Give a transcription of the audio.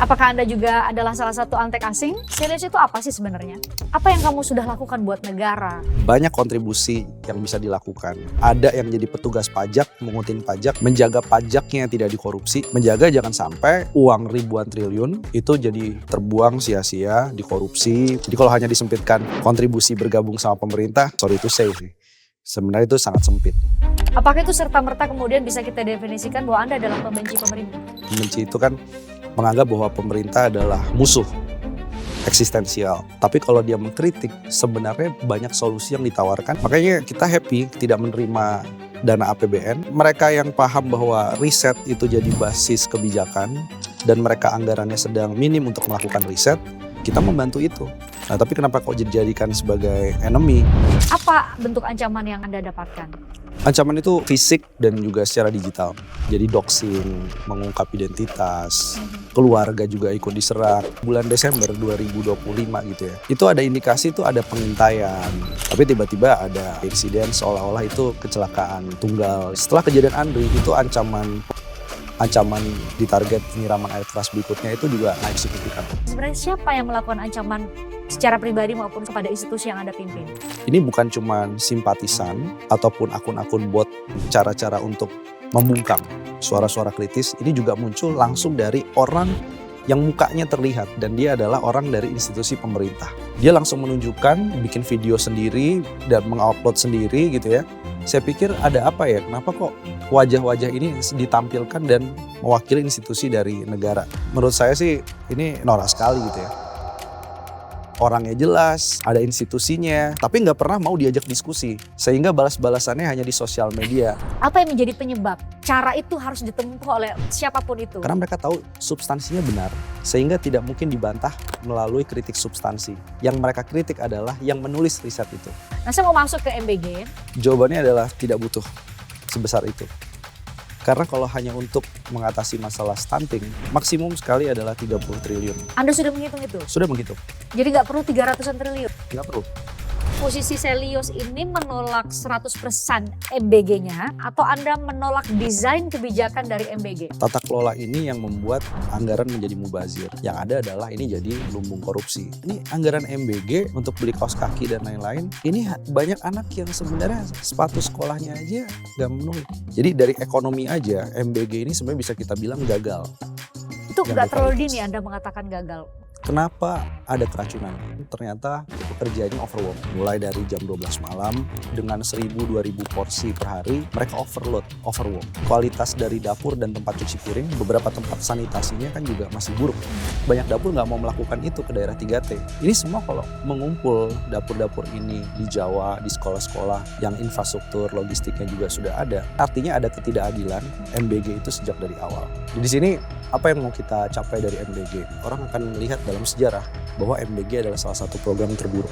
Apakah Anda juga adalah salah satu antek asing? Serius itu apa sih sebenarnya? Apa yang kamu sudah lakukan buat negara? Banyak kontribusi yang bisa dilakukan. Ada yang jadi petugas pajak, mengutin pajak, menjaga pajaknya tidak dikorupsi, menjaga jangan sampai uang ribuan triliun itu jadi terbuang sia-sia, dikorupsi. Jadi kalau hanya disempitkan kontribusi bergabung sama pemerintah, sorry to say sih, sebenarnya itu sangat sempit. Apakah itu serta-merta kemudian bisa kita definisikan bahwa Anda adalah pembenci pemerintah? Pembenci itu kan menganggap bahwa pemerintah adalah musuh eksistensial. Tapi kalau dia mengkritik, sebenarnya banyak solusi yang ditawarkan. Makanya kita happy tidak menerima dana APBN. Mereka yang paham bahwa riset itu jadi basis kebijakan dan mereka anggarannya sedang minim untuk melakukan riset, kita membantu itu. Nah, tapi kenapa kok dijadikan sebagai enemy? Apa bentuk ancaman yang Anda dapatkan? Ancaman itu fisik dan juga secara digital. Jadi doxing, mengungkap identitas, keluarga juga ikut diserang. Bulan Desember 2025 gitu ya. Itu ada indikasi itu ada pengintaian. Tapi tiba-tiba ada insiden seolah-olah itu kecelakaan tunggal. Setelah kejadian Andri itu ancaman ditarget penyiraman air keras berikutnya itu juga naik signifikan. Sebenarnya siapa yang melakukan ancaman secara pribadi maupun kepada institusi yang Anda pimpin? Ini bukan cuma simpatisan ataupun akun-akun bot, cara-cara untuk membungkam suara-suara kritis. Ini juga muncul langsung dari orang yang mukanya terlihat dan dia adalah orang dari institusi pemerintah. Dia langsung menunjukkan, bikin video sendiri dan mengupload sendiri gitu ya. Saya pikir ada apa ya, kenapa kok wajah-wajah ini ditampilkan dan mewakili institusi dari negara. Menurut saya sih ini norak sekali gitu ya. Orangnya jelas, ada institusinya, tapi nggak pernah mau diajak diskusi. Sehingga balas-balasannya hanya di sosial media. Apa yang menjadi penyebab? Cara itu harus ditempuh oleh siapapun itu. Karena mereka tahu substansinya benar, sehingga tidak mungkin dibantah melalui kritik substansi. Yang mereka kritik adalah yang menulis riset itu. Nah, saya mau masuk ke MBG. Jawabannya adalah tidak butuh sebesar itu. Karena kalau hanya untuk mengatasi masalah stunting, maksimum sekali adalah 30 triliun. Anda sudah menghitung itu? Sudah menghitung. Jadi nggak perlu 300-an triliun? Nggak perlu. Posisi Selyos ini menolak 100% MBG-nya atau Anda menolak desain kebijakan dari MBG? Tata kelola ini yang membuat anggaran menjadi mubazir. Yang ada adalah ini jadi lumbung korupsi. Ini anggaran MBG untuk beli kaos kaki dan lain-lain. Ini banyak anak yang sebenarnya sepatu sekolahnya aja nggak memenuhi. Jadi dari ekonomi aja MBG ini sebenarnya bisa kita bilang gagal. Itu nggak terlalu dini Anda mengatakan gagal? Kenapa ada keracunan? Ternyata pekerjaannya overwork. Mulai dari jam 12 malam dengan 1.000-2.000 porsi per hari, mereka overwork. Kualitas dari dapur dan tempat cuci piring, beberapa tempat sanitasinya kan juga masih buruk. Banyak dapur nggak mau melakukan itu ke daerah 3T. Ini semua kalau mengumpul dapur-dapur ini di Jawa, di sekolah-sekolah yang infrastruktur logistiknya juga sudah ada. Artinya ada ketidakadilan MBG itu sejak dari awal. Di sini apa yang mau kita capai dari MBG? Orang akan melihat dalam sejarah bahwa MBG adalah salah satu program terburuk